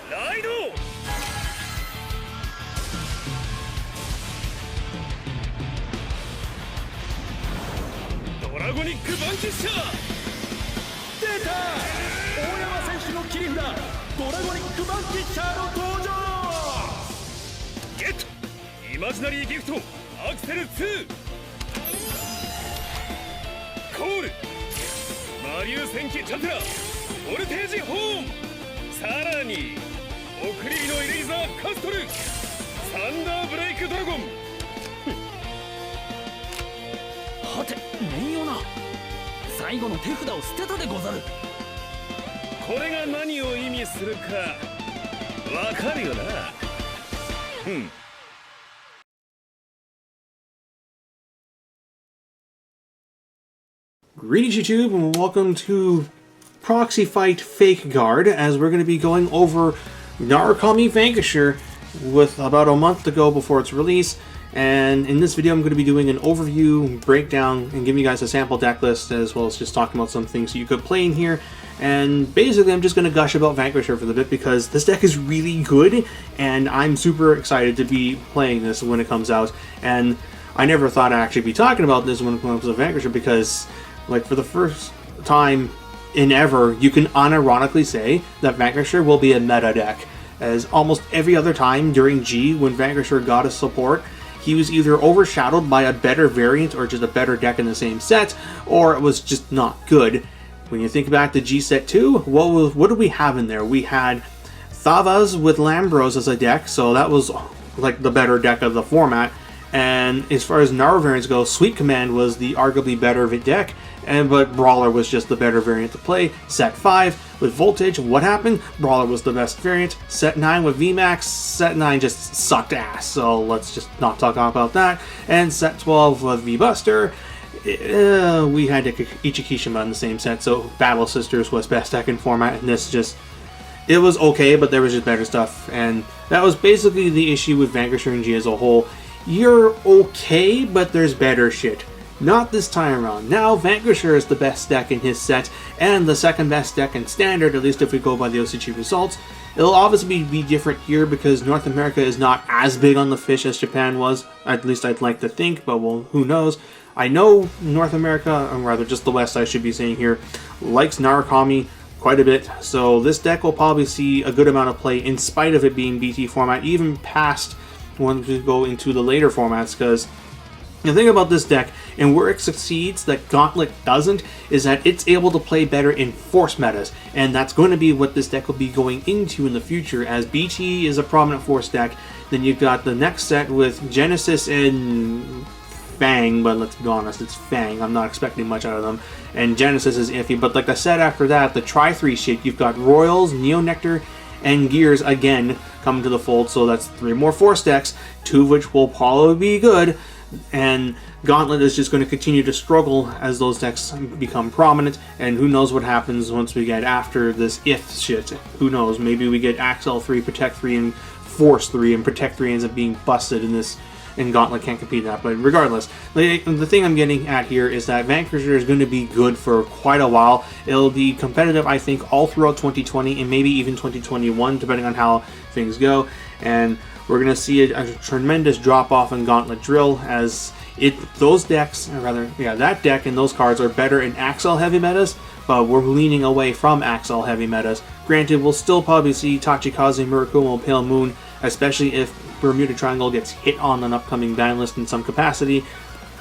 ライドドラゴニックバンキッシャー出た大山選手の切り札ドラゴニックバンキッシャーの登場ゲットイマジナリーギフトアクセル2コールマリュー戦記チャテラボルテージホーンさらに送り火のエレイザーカストルサンダーブレイクドラゴンはて面よな最後の手札を捨てたでござる。これが何を意味するかわかるよな。Greetings YouTube and welcome to Proxyfight Fake Guard, as we're going to be going over Dragonic Vanquisher with about a month to go before its release. And in this video I'm going to be doing an overview, breakdown, and giving you guys a sample deck list, as well as just talking about some things you could play in here. And basically I'm just going to gush about Vanquisher for the bit because this deck is really good and I'm super excited to be playing this when it comes out. And I never thought I'd actually be talking about this when it comes to Vanquisher because, like, for the first time in ever, you can unironically say that Vanquisher will be a meta deck, as almost every other time during G when Vanquisher got a support, he was either overshadowed by a better variant or just a better deck in the same set, or it was just not good. When you think back to G set 2, what did we have in there? We had Thavas with Lambros as a deck, so that was like the better deck of the format. And as far as Naru variants go, Sweet Command was the arguably better deck, but Brawler was just the better variant to play. Set 5 with Voltage, what happened? Brawler was the best variant. Set 9 with VMAX, Set 9 just sucked ass, so let's just not talk about that. And Set 12 with V-Buster, we had Ichikishima in the same set, so Battle Sisters was best deck in format, and this just... it was okay, but there was just better stuff, and that was basically the issue with Vanquisher and G as a whole. You're okay, but there's better shit. Not this time around. Now, Vanquisher is the best deck in his set, and the second best deck in Standard, at least if we go by the OCG results. It'll obviously be different here because North America is not as big on the fish as Japan was. At least I'd like to think, but well, who knows. I know North America, or rather just the West I should be saying here, likes Narukami quite a bit, so this deck will probably see a good amount of play in spite of it being BT format, even past when we go into the later formats, because the thing about this deck, and where it succeeds that Gauntlet doesn't, is that it's able to play better in Force metas, and that's going to be what this deck will be going into in the future, as BT is a prominent Force deck. Then you've got the next set with Genesis and Fang, but let's be honest, it's Fang. I'm not expecting much out of them. And Genesis is iffy, but like I said after that, the Tri-3 shit, you've got Royals, Neo Nectar, and Gears again coming to the fold, so that's 3 more Force decks, 2 of which will probably be good, and Gauntlet is just going to continue to struggle as those decks become prominent, and who knows what happens once we get after this if shit. Who knows, maybe we get Axel 3, Protect 3, and Force 3, and Protect 3 ends up being busted in this, and Gauntlet can't compete in that. But regardless, the thing I'm getting at here is that Vanquisher is going to be good for quite a while. It'll be competitive, I think, all throughout 2020 and maybe even 2021, depending on how things go. And we're going to see a tremendous drop-off in Gauntlet Drill, as those decks, or rather, yeah, that deck and those cards are better in Axel heavy metas, but we're leaning away from Axel heavy metas. Granted, we'll still probably see Tachikaze, Murakumo, Pale Moon, especially if Bermuda Triangle gets hit on an upcoming ban list in some capacity,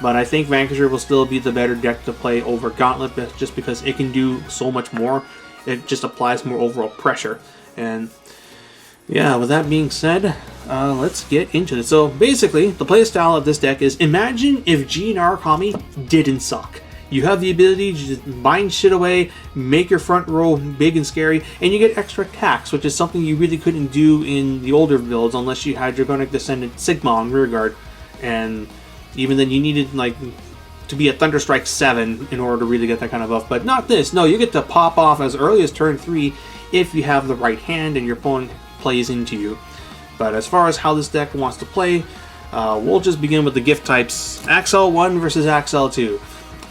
but I think Vanquisher will still be the better deck to play over Gauntlet, just because it can do so much more. It just applies more overall pressure. And yeah, with that being said, let's get into it. So basically, the playstyle of this deck is, imagine if G Narukami didn't suck. You have the ability to just bind shit away, make your front row big and scary, and you get extra attacks, which is something you really couldn't do in the older builds unless you had Dragonic Descendant Sigma on rearguard. And even then you needed, like, to be a Thunderstrike 7 in order to really get that kind of buff. But not this. No, you get to pop off as early as turn 3 if you have the right hand and your opponent plays into you. But as far as how this deck wants to play, we'll just begin with the gift types. Axel 1 versus Axel 2.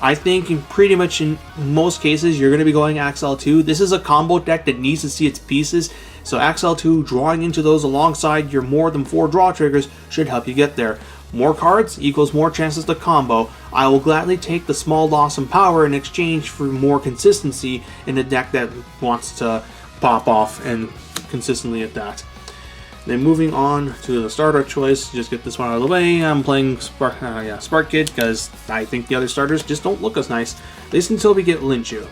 I think pretty much in most cases you're going to be going XL2. This is a combo deck that needs to see its pieces, so XL2 drawing into those alongside your more than 4 draw triggers should help you get there. More cards equals more chances to combo. I will gladly take the small loss in power in exchange for more consistency in a deck that wants to pop off and consistently at that. Then moving on to the starter choice, just get this one out of the way. I'm playing Spark Kid because I think the other starters just don't look as nice, at least until we get Linchu.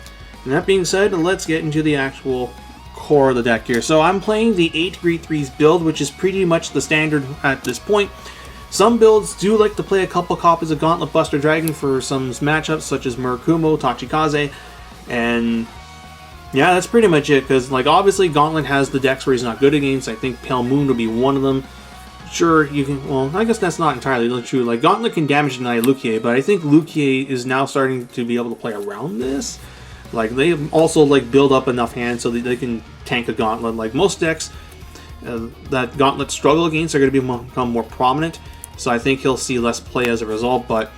And that being said, let's get into the actual core of the deck here. So I'm playing the 8 Great 3s build, which is pretty much the standard at this point. Some builds do like to play a couple copies of Gauntlet Buster Dragon for some matchups such as Murakumo, Tachikaze, and yeah, that's pretty much it, because like obviously Gauntlet has the decks where he's not good against. I think Pale Moon will be one of them. Sure, you can, well, I guess that's not entirely true. Like Gauntlet can damage deny Lukie, but I think Lukie is now starting to be able to play around this. Like they also like build up enough hands so that they can tank a Gauntlet. Like most decks that Gauntlet struggle against are going to become more prominent, so I think he'll see less play as a result, but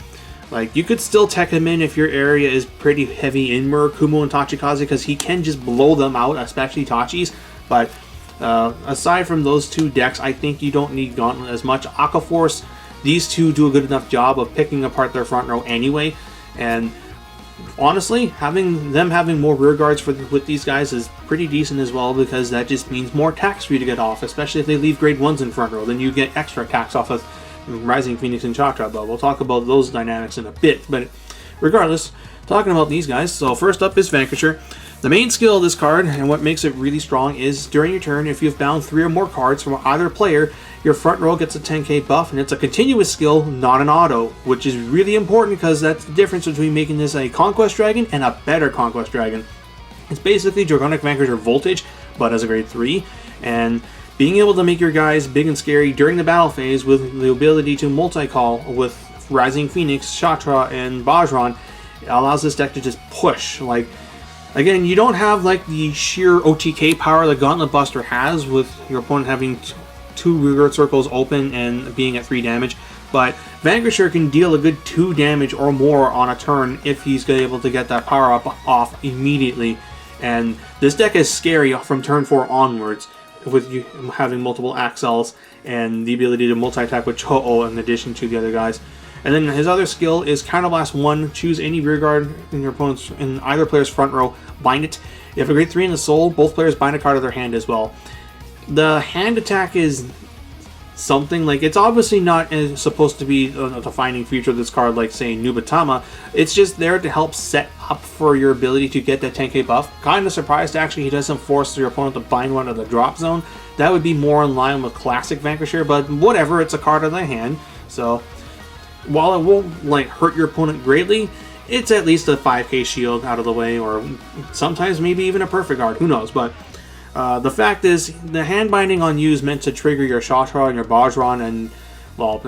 like, you could still tech him in if your area is pretty heavy in Murakumo and Tachikaze, because he can just blow them out, especially Tachi's. But aside from those two decks, I think you don't need Gauntlet as much. Aqua Force, these two do a good enough job of picking apart their front row anyway. And honestly, having more rear guards with these guys is pretty decent as well, because that just means more attacks for you to get off, especially if they leave grade 1s in front row. Then you get extra attacks off of Rising Phoenix and Chakra, but we'll talk about those dynamics in a bit. But regardless, talking about these guys, so first up is Vanquisher. The main skill of this card, and what makes it really strong, is during your turn, if you've bound 3 or more cards from either player, your front row gets a 10k buff, and it's a continuous skill, not an auto, which is really important because that's the difference between making this a Conquest Dragon and a better Conquest Dragon. It's basically Dragonic Vanquisher Voltage, but as a grade 3, and being able to make your guys big and scary during the battle phase with the ability to multi-call with Rising Phoenix, Shatra, and Bajran allows this deck to just push. Like, again, you don't have like the sheer OTK power that Gauntlet Buster has with your opponent having 2 rear circles open and being at 3 damage, but Vanquisher can deal a good 2 damage or more on a turn if he's able to get that power up off immediately. And this deck is scary from turn 4 onwards, with you having multiple Axels and the ability to multi-attack with Cho-Oh in addition to the other guys. And then his other skill is Counterblast 1. Choose any rear guard in your opponent's, in either player's front row, bind it. You have a grade 3 in the soul, both players bind a card of their hand as well. The hand attack is something, like, it's obviously not supposed to be a defining feature of this card like, say, Nubatama. It's just there to help set up for your ability to get that 10k buff. Kind of surprised actually he doesn't force your opponent to bind one of the drop zone. That would be more in line with classic Vanquisher, but whatever, it's a card of the hand. So while it won't like hurt your opponent greatly, it's at least a 5k shield out of the way, or sometimes maybe even a perfect guard, who knows. But the fact is, the hand binding on you is meant to trigger your Shatra and your Bajran, and, well,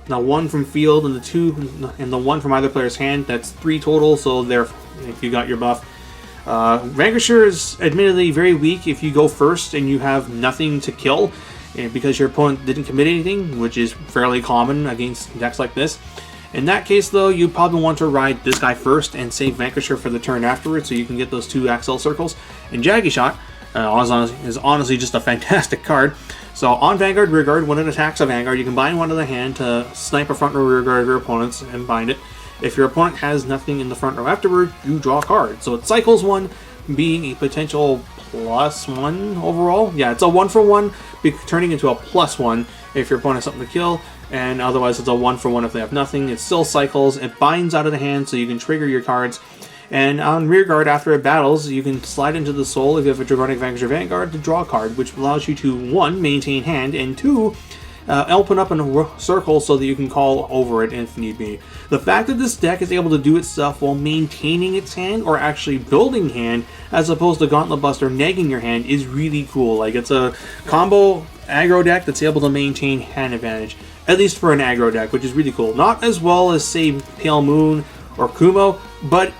the 1 from field and the 2 and the 1 from either player's hand. That's 3 total, so there, if you got your buff. Vanquisher is admittedly very weak if you go first and you have nothing to kill, and because your opponent didn't commit anything, which is fairly common against decks like this. In that case, though, you probably want to ride this guy first and save Vanquisher for the turn afterwards, so you can get those 2 Axel circles. And Jaggy Shot is honestly just a fantastic card. So on Vanguard Rearguard, when it attacks a Vanguard, you can bind one to the hand to snipe a front row rearguard of your opponents and bind it. If your opponent has nothing in the front row afterward, you draw a card. So it cycles 1, being a potential +1 overall. Yeah, it's a 1-for-1, turning into a +1 if your opponent has something to kill, and otherwise it's a 1-for-1 if they have nothing. It still cycles, it binds out of the hand so you can trigger your cards. And on Rearguard, after it battles, you can slide into the soul if you have a Dragonic Vanquisher Vanguard to draw a card, which allows you to 1, maintain hand, and 2, open up in a circle so that you can call over it if need be. The fact that this deck is able to do its stuff while maintaining its hand, or actually building hand, as opposed to Gauntlet Buster negging your hand, is really cool. Like, it's a combo aggro deck that's able to maintain hand advantage, at least for an aggro deck, which is really cool. Not as well as, say, Pale Moon or Kumo, but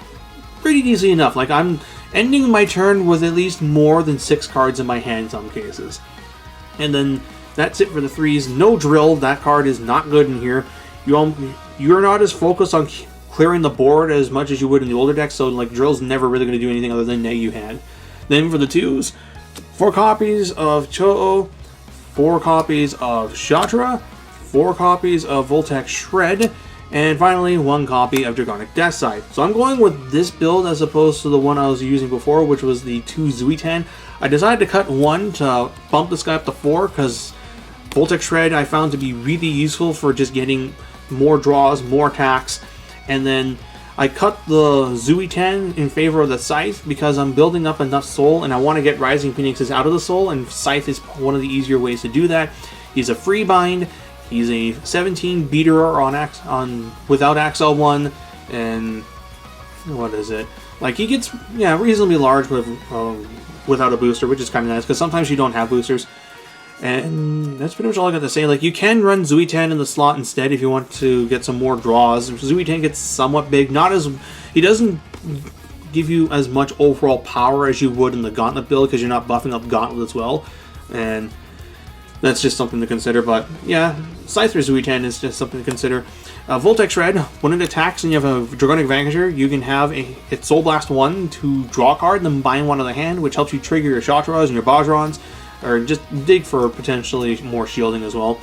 pretty easy enough. Like, I'm ending my turn with at least more than 6 cards in my hand in some cases. And then that's it for the 3s. No Drill, that card is not good in here. You're not as focused on clearing the board as much as you would in the older deck, so like Drill's never really going to do anything other than neg you hand. Then for the 2s, 4 copies of Cho-Oh, 4 copies of Shatra, 4 copies of Voltec Shred, and finally 1 copy of Dragonic Deathscythe. So I'm going with this build as opposed to the one I was using before, which was the 2 Zuiten. I decided to cut 1 to bump this guy up to 4 because Voltec Shred I found to be really useful for just getting more draws, more attacks, and then I cut the Zuiten in favor of the Scythe because I'm building up enough soul and I want to get Rising Phoenixes out of the soul, and Scythe is one of the easier ways to do that. He's a free bind, he's a 17 beater on without Axel 1, and what is it? Like he gets reasonably large with without a booster, which is kind of nice because sometimes you don't have boosters. And that's pretty much all I got to say. Like, you can run Zuiten in the slot instead if you want to get some more draws. Zuiten gets somewhat big. He doesn't give you as much overall power as you would in the Gauntlet build because you're not buffing up Gauntlet as well. And that's just something to consider. But yeah, Scythe or Zuiten is just something to consider. Voltec Shred, when it attacks and you have a Dragonic Vanquisher, you can have its Soul Blast 1 to draw a card and then bind 1 on the hand, which helps you trigger your Shatras and your Bajrons, or just dig for potentially more shielding as well.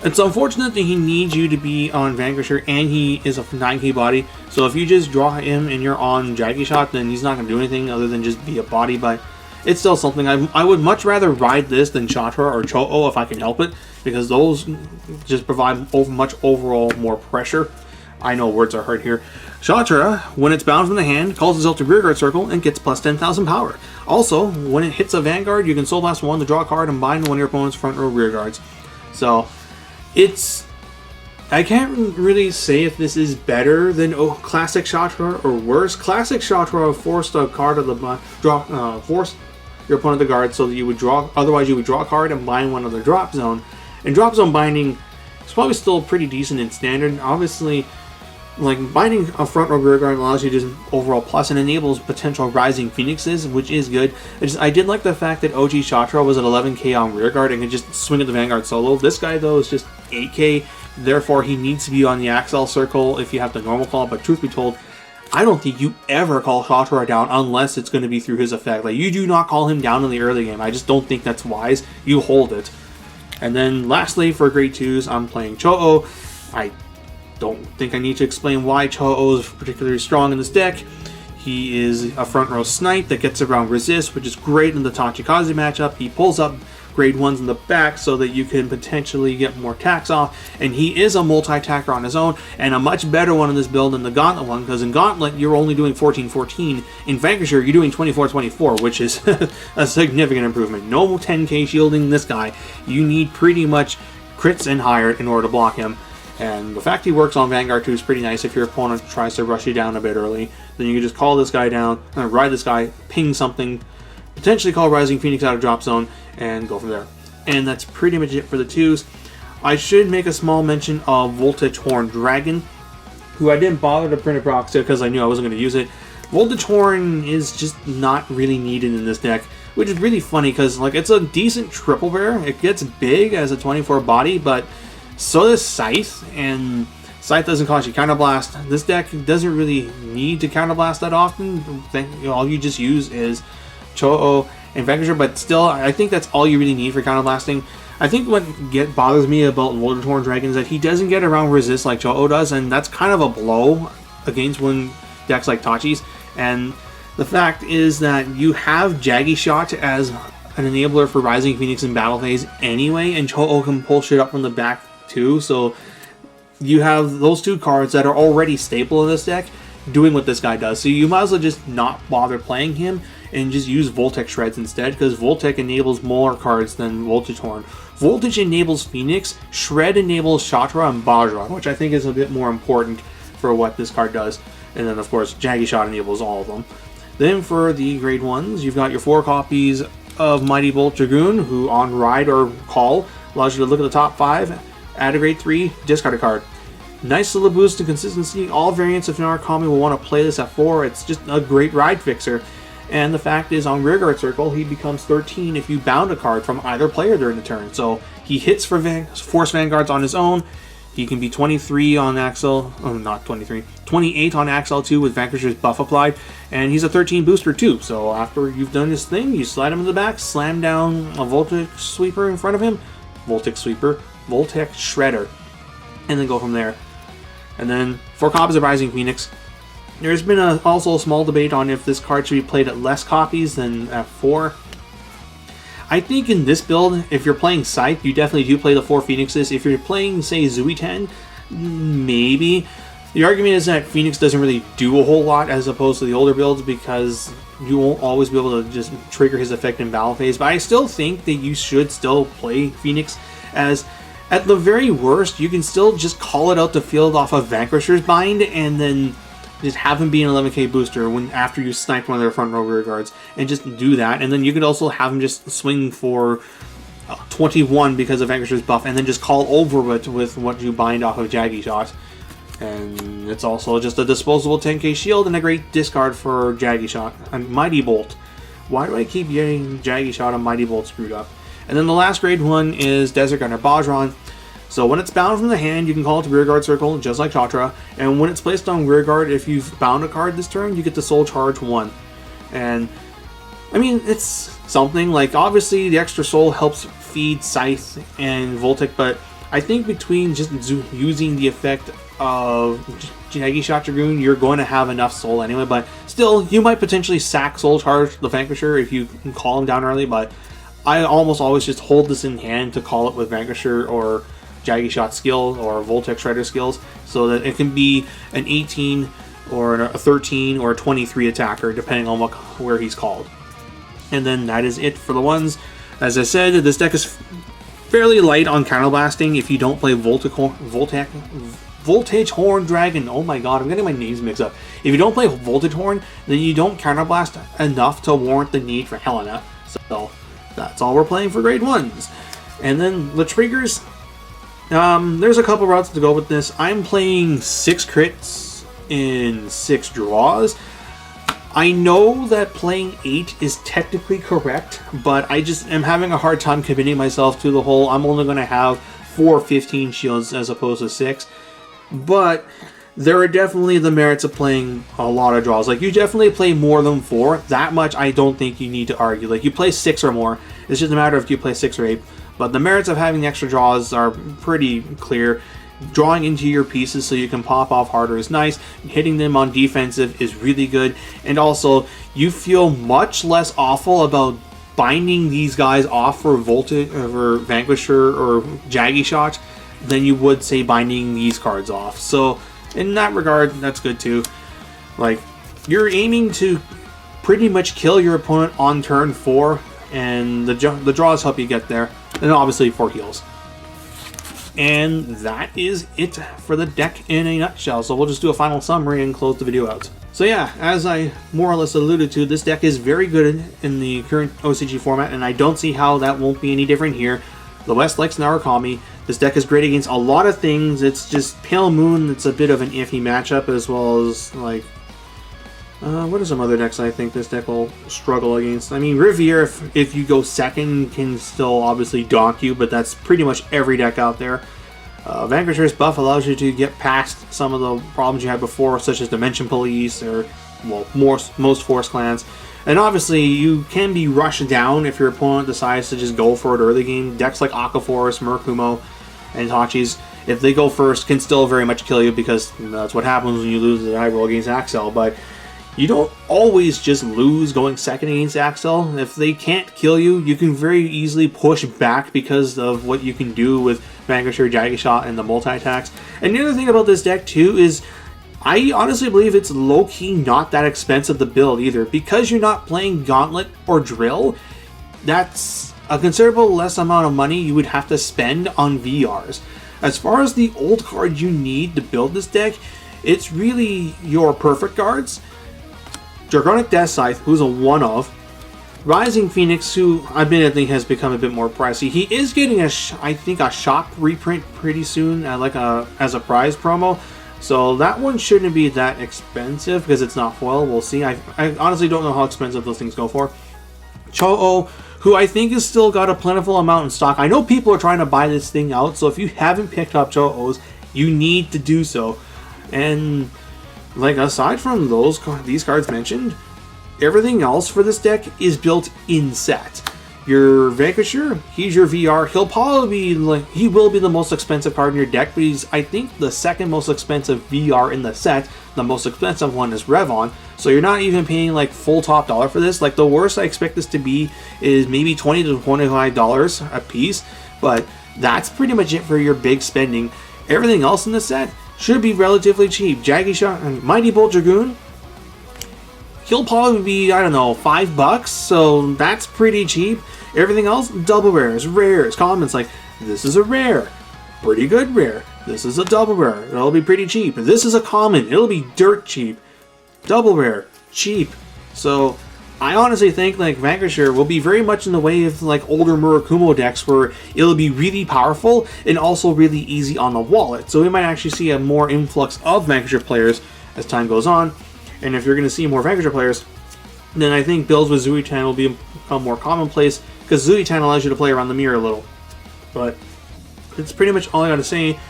It's unfortunate that he needs you to be on Vanquisher and he is a 9k body, so if you just draw him and you're on Jaggy Shot, then he's not going to do anything other than just be a body, but it's still something. I would much rather ride this than Shatra or Cho-Oh if I can help it, because those just provide much overall more pressure. I know words are hard here. Shatra, when it's bound from the hand, calls itself to Rearguard Circle and gets plus 10,000 power. Also, when it hits a Vanguard, you can Soul Blast 1 to draw a card and bind one of your opponent's front row rear guards. So, I can't really say if this is better than Classic Shatra or worse. Classic Shatra forced a card of the forced your opponent to guard so that you would draw. Otherwise, you would draw a card and bind one of the drop zone. And drop zone binding is probably still pretty decent in standard. Obviously, like binding a front row rear guard allows you to overall plus and enables potential Rising Phoenixes, which is good. I did like the fact that OG Shatra was at 11k on rear guard and could just swing at the Vanguard solo. This guy though is just 8k, therefore he needs to be on the Axel circle if you have the normal call. But truth be told, I don't think you ever call Shatra down unless it's going to be through his effect. Like, you do not call him down in the early game. I just don't think that's wise. You hold it. And then lastly, for grade 2s, I'm playing Cho-Oh. I don't think I need to explain why Cho-Oh is particularly strong in this deck. He is a front row snipe that gets around resist, which is great in the Tachikaze matchup. He pulls up grade 1s in the back so that you can potentially get more attacks off, and he is a multi-attacker on his own, and a much better one in this build than the Gauntlet one, because in Gauntlet you're only doing 14-14. In Vanquisher you're doing 24-24, which is a significant improvement. No 10k shielding this guy. You need pretty much crits and higher in order to block him. And the fact he works on Vanguard 2 is pretty nice. If your opponent tries to rush you down a bit early, then you can just call this guy down, ride this guy, ping something, potentially call Rising Phoenix out of drop zone, and go from there. And that's pretty much it for the 2s. I should make a small mention of Voltage Horn Dragon, who I didn't bother to print a proxy because I knew I wasn't going to use it. Voltage Horn is just not really needed in this deck, which is really funny because like it's a decent triple bear. It gets big as a 24 body, but so does Scythe, and Scythe doesn't cost you Counterblast. This deck doesn't really need to Counterblast that often. All you just use is Cho-Oh and Vanquisher, but still, I think that's all you really need for Counterblasting. I think what bothers me about Voltage Horn Dragon is that he doesn't get around resist like Cho-Oh does, and that's kind of a blow against when decks like Tachi's. And the fact is that you have Jaggy Shot as an enabler for Rising Phoenix in battle phase anyway, and Cho-Oh can pull shit up from the back too, so you have those two cards that are already staple in this deck doing what this guy does. So you might as well just not bother playing him and just use Voltec Shreds instead, because Voltec enables more cards than Voltage Horn. Voltage enables Phoenix, Shred enables Shatra and Bajra, which I think is a bit more important for what this card does. And then of course Jaggy Shot enables all of them. Then for the grade 1s, you've got your 4 copies of Mighty Bolt Dragoon, who on ride or call allows you to look at the top 5, add a grade 3, discard a card. Nice little boost in consistency. All variants of Narukami will want to play this at 4. It's just a great ride fixer. And the fact is, on Rearguard Circle, he becomes 13 if you bound a card from either player during the turn. So he hits for Force Vanguards on his own. He can be 23 on Axel, oh not 23, 28 on Axel 2 with Vanquisher's buff applied, and he's a 13 booster too. So after you've done this thing, you slide him in the back, slam down a Voltic Sweeper in front of him, Voltic Shredder, and then go from there. And then for copies of Rising Phoenix, there's been also a small debate on if this card should be played at less copies than at 4. I think in this build, if you're playing Scythe, you definitely do play the 4 Phoenixes. If you're playing, say, Zuiten, maybe. The argument is that Phoenix doesn't really do a whole lot as opposed to the older builds because you won't always be able to just trigger his effect in battle phase. But I still think that you should still play Phoenix, as at the very worst, you can still just call it out to field off of Vanquisher's Bind and then just have him be an 11k booster after you snipe one of their front row rear guards, and just do that. And then you could also have him just swing for 21 because of Vanquisher's buff, and then just call over it with what you bind off of Jaggy Shot. And it's also just a disposable 10k shield and a great discard for Jaggy Shot. And Mighty Bolt. Why do I keep getting Jaggy Shot and Mighty Bolt screwed up? And then the last grade one is Desert Gunner Bajran. So when it's bound from the hand, you can call it to Rearguard Circle, just like Chatra. And when it's placed on Rearguard, if you've bound a card this turn, you get to Soul Charge 1. And, I mean, it's something. Like, obviously, the extra Soul helps feed Scythe and Voltic, but I think between just using the effect of Jaggy Shot Dragoon, you're going to have enough Soul anyway. But still, you might potentially sack Soul Charge the Vanquisher if you can call him down early, but I almost always just hold this in hand to call it with Vanquisher or Jaggy Shot skill or Voltic Shredder skills, so that it can be an 18 or a 13 or a 23 attacker depending on where he's called. And then that is it for the ones. As I said, this deck is fairly light on counterblasting if you don't play Voltage Horn Dragon. Oh my god, I'm getting my names mixed up. If you don't play Voltage Horn, then you don't counterblast enough to warrant the need for Helena. So that's all we're playing for grade 1s. And then the triggers. There's a couple routes to go with this. I'm playing 6 crits in 6 draws. I know that playing 8 is technically correct, but I just am having a hard time committing myself to the whole I'm only going to have 4 15 shields as opposed to 6. But there are definitely the merits of playing a lot of draws. Like, you definitely play more than 4. That much I don't think you need to argue. Like, you play 6 or more. It's just a matter of if you play 6 or 8. But the merits of having extra draws are pretty clear. Drawing into your pieces so you can pop off harder is nice. Hitting them on defensive is really good. And also, you feel much less awful about binding these guys off for Voltage or Vanquisher or Jaggy Shot than you would, say, binding these cards off. So, in that regard, that's good too. Like, you're aiming to pretty much kill your opponent on turn 4, and the draws help you get there. And obviously 4 heals. And that is it for the deck in a nutshell. So we'll just do a final summary and close the video out. So yeah, as I more or less alluded to, this deck is very good in the current OCG format, and I don't see how that won't be any different here. The West likes Narukami. This deck is great against a lot of things. It's just Pale Moon, it's a bit of an iffy matchup, as well as, like, what are some other decks I think this deck will struggle against? I mean, Riviere, if you go second, can still obviously donk you, but that's pretty much every deck out there. Vanquisher's buff allows you to get past some of the problems you had before, such as Dimension Police, or, well, most Force Clans. And obviously, you can be rushed down if your opponent decides to just go for it early game. Decks like Akaforce, Murakumo, and Tachi's, if they go first, can still very much kill you, because that's what happens when you lose the die roll against Axel. But you don't always just lose going second against Axel. If they can't kill you, you can very easily push back because of what you can do with Vanquisher, Jaggy Shot, and the multi-attacks. And the other thing about this deck too is I honestly believe it's low-key not that expensive to build either. Because you're not playing Gauntlet or Drill, that's a considerable less amount of money you would have to spend on VRs. As far as the old cards you need to build this deck, it's really your Perfect Guards, Dragonic Death Scythe, who's a one-of, Rising Phoenix, who admittedly has become a bit more pricey. He is getting I think a shop reprint pretty soon, as a prize promo. So that one shouldn't be that expensive because it's not foil. We'll see. I honestly don't know how expensive those things go for. Cho-Oh, who I think has still got a plentiful amount in stock. I know people are trying to buy this thing out, so if you haven't picked up Cho-Ohs, You need to do so. And like aside from these cards mentioned, everything else for this deck is built in set. Your Vanquisher, he's your VR. He'll probably be he will be the most expensive card in your deck, but he's, I think, the second most expensive VR in the set. The most expensive one is Revon, so you're not even paying like full top dollar for this. Like the worst I expect this to be is maybe $20 to $25 a piece, but that's pretty much it for your big spending. Everything else in the set should be relatively cheap. Jaggy Shot and Mighty Bolt Dragoon, he'll probably be, I don't know, $5, so that's pretty cheap. Everything else, double rares, commons, like, this is a rare, pretty good rare. This is a double rare, it'll be pretty cheap. This is a common, it'll be dirt cheap. Double rare, cheap. So, I honestly think, like, Vanquisher will be very much in the way of, like, older Murakumo decks where it'll be really powerful and also really easy on the wallet. So we might actually see a more influx of Vanquisher players as time goes on. And if you're going to see more Vanquisher players, then I think builds with Zuitan will become more commonplace, because Zuitan allows you to play around the mirror a little. But that's pretty much all I got to say.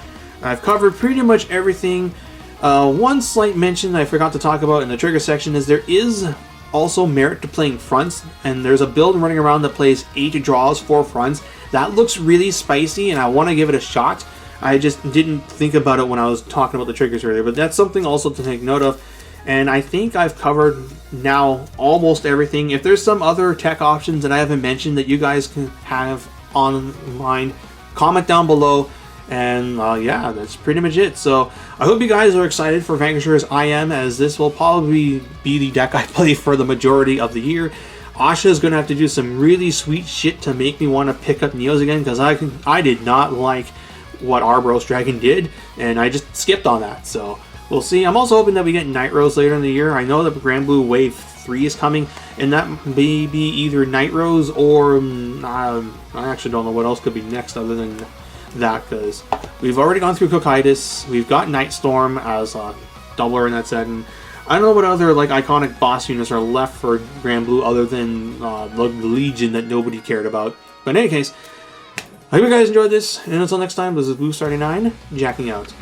I've covered pretty much everything. One slight mention I forgot to talk about in the trigger section is there is also merit to playing fronts, and there's a build running around that plays 8 draws, 4 fronts. That looks really spicy, and I want to give it a shot. I just didn't think about it when I was talking about the triggers earlier, but that's something also to take note of. And I think I've covered now almost everything. If there's some other tech options that I haven't mentioned that you guys can have on mind, comment down below. And yeah, that's pretty much it. So I hope you guys are excited for Vanquisher as I am, as this will probably be the deck I play for the majority of the year. Asha is going to have to do some really sweet shit to make me want to pick up Neos again, because I did not like what Arboros Dragon did, and I just skipped on that. So we'll see. I'm also hoping that we get Night Rose later in the year. I know that Grand Blue Wave 3 is coming, and that may be either Night Rose or I actually don't know what else could be next other than that, because we've already gone through Cocytus, we've got Night Storm as a doubler in that set, and I don't know what other like iconic boss units are left for Grand Blue other than the Legion that nobody cared about. But in any case, I hope you guys enjoyed this, and until next time, this is Blue39, jacking out.